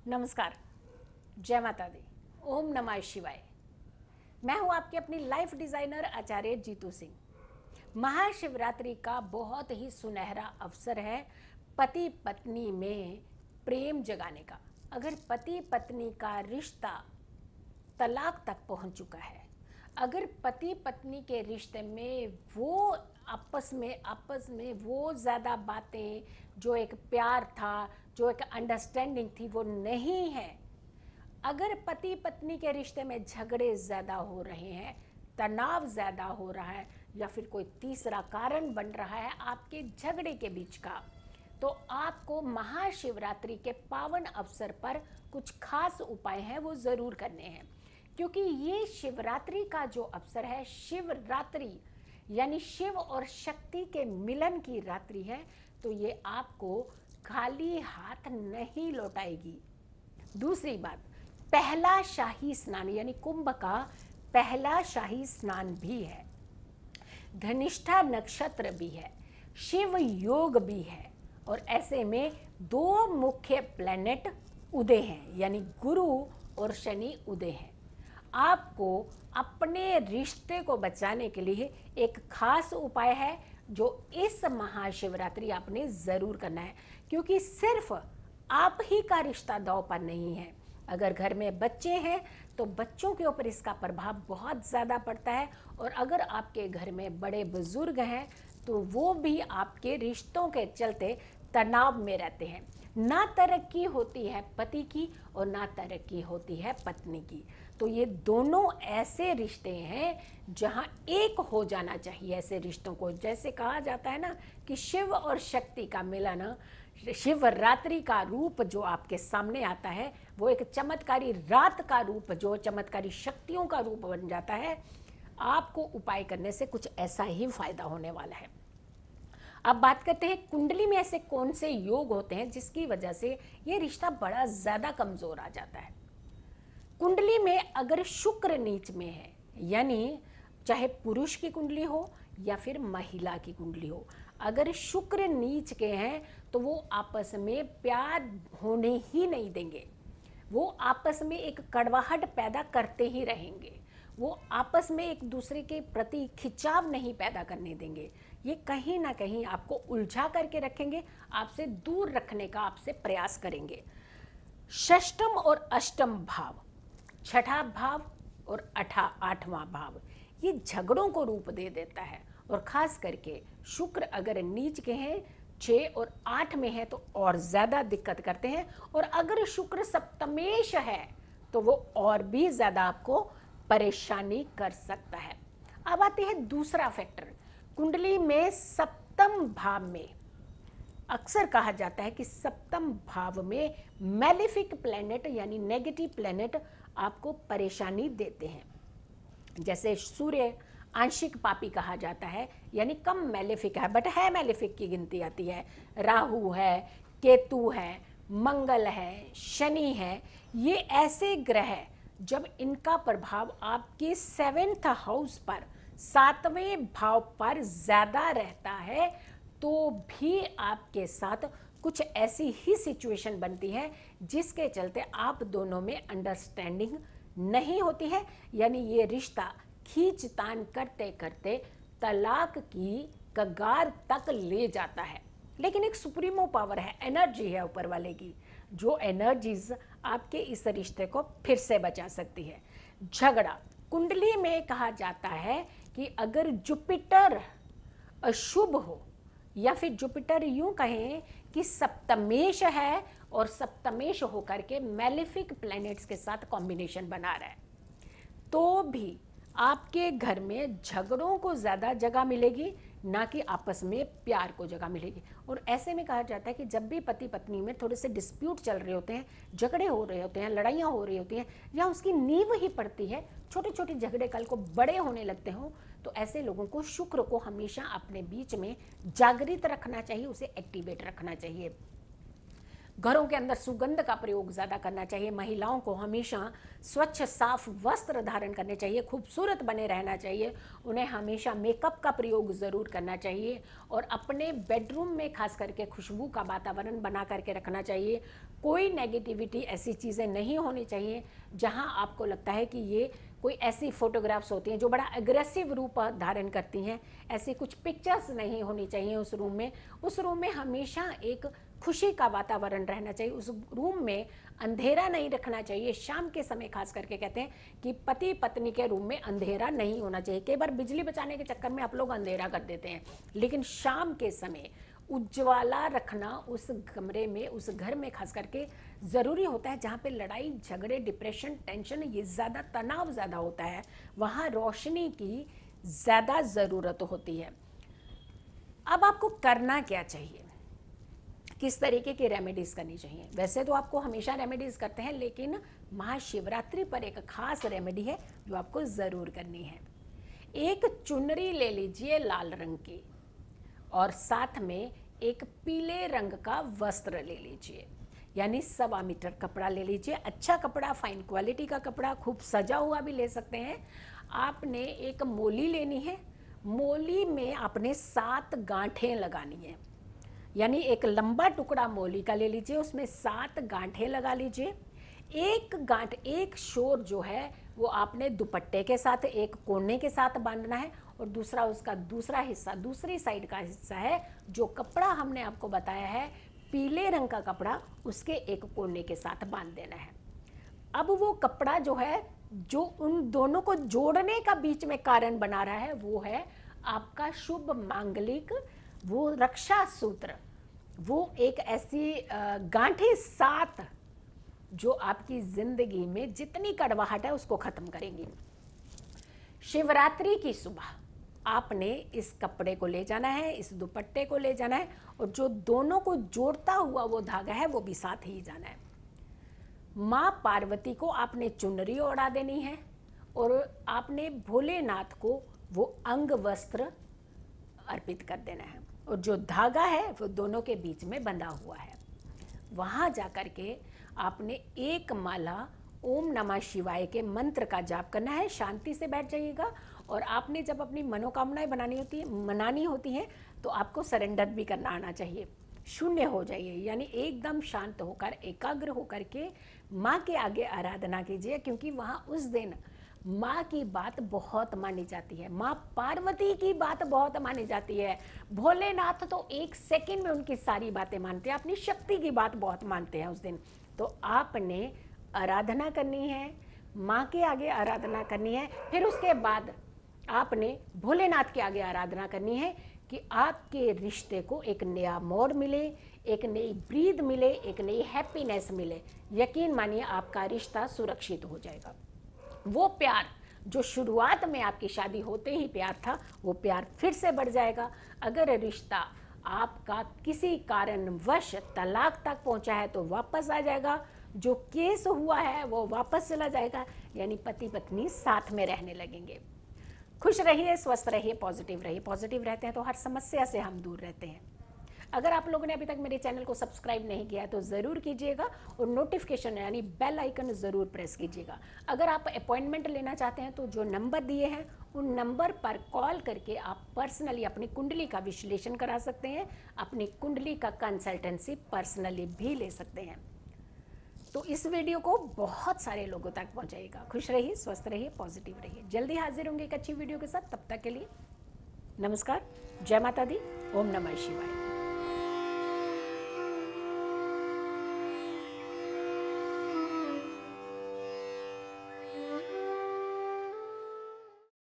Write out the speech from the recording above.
नमस्कार, जय माता दी, ओम नमः शिवाय। मैं हूं आपके अपनी लाइफ डिजाइनर आचार्य जीतू सिंह। महाशिवरात्रि का बहुत ही सुनहरा अवसर है पति पत्नी में प्रेम जगाने का। अगर पति पत्नी का रिश्ता तलाक तक पहुंच चुका है, अगर पति पत्नी के रिश्ते में वो आपस में वो ज़्यादा बातें, जो एक प्यार था, जो एक अंडरस्टैंडिंग थी, वो नहीं है, अगर पति पत्नी के रिश्ते में झगड़े ज़्यादा हो रहे हैं, तनाव ज़्यादा हो रहा है, या फिर कोई तीसरा कारण बन रहा है आपके झगड़े के बीच का, तो आपको महाशिवरात्रि के पावन अवसर पर कुछ खास उपाय हैं वो ज़रूर करने हैं। क्योंकि ये शिवरात्रि का जो अवसर है, शिवरात्रि यानी शिव और शक्ति के मिलन की रात्रि है, तो ये आपको खाली हाथ नहीं लौटाएगी। दूसरी बात, पहला शाही स्नान यानी कुंभ का पहला शाही स्नान भी है, धनिष्ठा नक्षत्र भी है, शिव योग भी है, और ऐसे में दो मुख्य प्लैनेट उदय हैं यानी गुरु और शनि उदय हैं। आपको अपने रिश्ते को बचाने के लिए एक खास उपाय है जो इस महाशिवरात्रि आपने ज़रूर करना है, क्योंकि सिर्फ आप ही का रिश्ता दांव पर नहीं है। अगर घर में बच्चे हैं तो बच्चों के ऊपर इसका प्रभाव बहुत ज़्यादा पड़ता है, और अगर आपके घर में बड़े बुजुर्ग हैं तो वो भी आपके रिश्तों के चलते तनाव में रहते हैं। ना तरक्की होती है पति की और ना तरक्की होती है पत्नी की। तो ये दोनों ऐसे रिश्ते हैं जहाँ एक हो जाना चाहिए। ऐसे रिश्तों को, जैसे कहा जाता है ना कि शिव और शक्ति का मिलन, शिवरात्रि का रूप जो आपके सामने आता है वो एक चमत्कारी रात का रूप, जो चमत्कारी शक्तियों का रूप बन जाता है। आपको उपाय करने से कुछ ऐसा ही फायदा होने वाला है। अब बात करते हैं कुंडली में ऐसे कौन से योग होते हैं जिसकी वजह से ये रिश्ता बड़ा ज़्यादा कमज़ोर आ जाता है। कुंडली में अगर शुक्र नीच में है, यानी चाहे पुरुष की कुंडली हो या फिर महिला की कुंडली हो, अगर शुक्र नीच के हैं तो वो आपस में प्यार होने ही नहीं देंगे। वो आपस में एक कड़वाहट पैदा करते ही रहेंगे। वो आपस में एक दूसरे के प्रति खिंचाव नहीं पैदा करने देंगे। ये कहीं ना कहीं आपको उलझा करके रखेंगे, आपसे दूर रखने का आपसे प्रयास करेंगे। षष्टम और अष्टम भाव, छठा भाव और आठवां भाव, ये झगड़ों को रूप दे देता है। और खास करके शुक्र अगर नीच के हैं, 6 और 8 में है, तो और ज़्यादा दिक्कत करते हैं। और अगर शुक्र सप्तमेश है तो वो और भी ज़्यादा आपको परेशानी कर सकता है। अब आते हैं दूसरा फैक्टर, कुंडली में सप्तम भाव में अक्सर कहा जाता है कि सप्तम भाव में मैलेफिक प्लैनेट यानी नेगेटिव प्लैनेट आपको परेशानी देते हैं। जैसे सूर्य आंशिक पापी कहा जाता है, यानी कम मैलेफिक है, बट है मैलेफिक की गिनती आती है। राहु है, केतु है, मंगल है, शनि है। ये ऐसे ग्रह जब इनका प्रभाव आपके 7th हाउस पर, 7वें भाव पर ज़्यादा रहता है, तो भी आपके साथ कुछ ऐसी ही सिचुएशन बनती है जिसके चलते आप दोनों में अंडरस्टैंडिंग नहीं होती है, यानी ये रिश्ता खींचतान करते करते तलाक की कगार तक ले जाता है। लेकिन एक सुप्रीमो पावर है, एनर्जी है ऊपर वाले की, जो एनर्जीज आपके इस रिश्ते को फिर से बचा सकती है। झगड़ा, कुंडली में कहा जाता है कि अगर जुपिटर अशुभ हो, या फिर जुपिटर यूं कहें कि सप्तमेश है और सप्तमेश होकर के मैलेफिक प्लैनेट्स के साथ कॉम्बिनेशन बना रहा है, तो भी आपके घर में झगड़ों को ज़्यादा जगह मिलेगी, ना कि आपस में प्यार को जगह मिलेगी। और ऐसे में कहा जाता है कि जब भी पति पत्नी में थोड़े से डिस्प्यूट चल रहे होते हैं, झगड़े हो रहे होते हैं, लड़ाइयाँ हो रही होती हैं, या उसकी नींव ही पड़ती है, छोटे छोटे झगड़े कल को बड़े होने लगते हों, तो ऐसे लोगों को शुक्र को हमेशा अपने बीच में जागृत रखना चाहिए, उसे एक्टिवेट रखना चाहिए। घरों के अंदर सुगंध का प्रयोग ज़्यादा करना चाहिए। महिलाओं को हमेशा स्वच्छ साफ वस्त्र धारण करने चाहिए, खूबसूरत बने रहना चाहिए। उन्हें हमेशा मेकअप का प्रयोग ज़रूर करना चाहिए, और अपने बेडरूम में खास करके खुशबू का वातावरण बना करके रखना चाहिए। कोई नेगेटिविटी, ऐसी चीज़ें नहीं होनी चाहिए जहां आपको लगता है कि ये कोई ऐसी फोटोग्राफ्स होती हैं जो बड़ा एग्रेसिव रूप धारण करती हैं। ऐसी कुछ पिक्चर्स नहीं होनी चाहिए उस रूम में। उस रूम में हमेशा एक खुशी का वातावरण रहना चाहिए। उस रूम में अंधेरा नहीं रखना चाहिए। शाम के समय खास करके कहते हैं कि पति पत्नी के रूम में अंधेरा नहीं होना चाहिए। कई बार बिजली बचाने के चक्कर में आप लोग अंधेरा कर देते हैं, लेकिन शाम के समय उज्ज्वला रखना उस कमरे में, उस घर में खास करके ज़रूरी होता है। जहाँ पे लड़ाई झगड़े, डिप्रेशन, टेंशन, ये ज़्यादा तनाव ज़्यादा होता है, वहाँ रोशनी की ज़्यादा ज़रूरत होती है। अब आपको करना क्या चाहिए, किस तरीके की रेमेडीज़ करनी चाहिए? वैसे तो आपको हमेशा रेमेडीज़ करते हैं, लेकिन महाशिवरात्रि पर एक खास रेमेडी है जो आपको ज़रूर करनी है। एक चुनरी ले लीजिए लाल रंग की, और साथ में एक पीले रंग का वस्त्र ले लीजिए, यानी 1.25 मीटर कपड़ा ले लीजिए। अच्छा कपड़ा, फाइन क्वालिटी का कपड़ा, खूब सजा हुआ भी ले सकते हैं। आपने एक मोली लेनी है। मोली में आपने 7 गांठें लगानी है, यानी एक लंबा टुकड़ा मोली का ले लीजिए, उसमें 7 गांठें लगा लीजिए। एक गांठ, एक शोर जो है वो आपने दुपट्टे के साथ, एक कोने के साथ बांधना है, और दूसरा उसका दूसरा हिस्सा, दूसरी साइड का हिस्सा है जो कपड़ा हमने आपको बताया है पीले रंग का कपड़ा, उसके एक कोने के साथ बांध देना है। अब वो कपड़ा जो है, जो उन दोनों को जोड़ने का बीच में कारण बना रहा है, वो है आपका शुभ मांगलिक, वो रक्षा सूत्र, वो एक ऐसी गांठें 7 जो आपकी जिंदगी में जितनी कड़वाहट है उसको खत्म करेंगी। शिवरात्रि की सुबह आपने इस कपड़े को ले जाना है, इस दुपट्टे को ले जाना है, और जो दोनों को जोड़ता हुआ वो धागा है वो भी साथ ही जाना है। माँ पार्वती को आपने चुनरी ओढ़ा देनी है, और आपने भोलेनाथ को वो अंग वस्त्र अर्पित कर देना है, और जो धागा है वो दोनों के बीच में बंधा हुआ है। वहाँ जा कर के आपने एक माला ओम नमः शिवाय के मंत्र का जाप करना है। शांति से बैठ जाइएगा, और आपने जब अपनी मनोकामनाएं मनानी होती हैं तो आपको सरेंडर भी करना आना चाहिए। शून्य हो जाइए, यानी एकदम शांत होकर, एकाग्र होकर के माँ के आगे आराधना कीजिए, क्योंकि वहाँ उस दिन माँ की बात बहुत मानी जाती है। माँ पार्वती की बात बहुत मानी जाती है। भोलेनाथ तो 1 सेकंड में उनकी सारी बातें मानते हैं, अपनी शक्ति की बात बहुत मानते हैं उस दिन। तो आपने आराधना करनी है, माँ के आगे आराधना करनी है, फिर उसके बाद आपने भोलेनाथ के आगे आराधना करनी है कि आपके रिश्ते को एक नया मोड़ मिले, एक नई ब्रीद मिले, एक नई हैप्पीनेस मिले। यकीन मानिए आपका रिश्ता सुरक्षित हो जाएगा। वो प्यार जो शुरुआत में आपकी शादी होते ही प्यार था, वो प्यार फिर से बढ़ जाएगा। अगर रिश्ता आपका किसी कारणवश तलाक तक पहुंचा है तो वापस आ जाएगा। जो केस हुआ है वो वापस चला जाएगा, यानी पति पत्नी साथ में रहने लगेंगे। खुश रहिए, स्वस्थ रहिए, पॉजिटिव रहिए। पॉजिटिव रहते हैं तो हर समस्या से हम दूर रहते हैं। अगर आप लोगों ने अभी तक मेरे चैनल को सब्सक्राइब नहीं किया तो ज़रूर कीजिएगा, और नोटिफिकेशन यानी बेल आइकन ज़रूर प्रेस कीजिएगा। अगर आप अपॉइंटमेंट लेना चाहते हैं तो जो नंबर दिए हैं उन नंबर पर कॉल करके आप पर्सनली अपनी कुंडली का विश्लेषण करा सकते हैं, अपनी कुंडली का कंसल्टेंसी पर्सनली भी ले सकते हैं। तो इस वीडियो को बहुत सारे लोगों तक पहुंचाइएगा। खुश रहिए, स्वस्थ रहिए, पॉजिटिव रहिए। जल्दी हाजिर होंगे एक अच्छी वीडियो के साथ। तब तक के लिए नमस्कार, जय माता दी, ओम नमः शिवाय।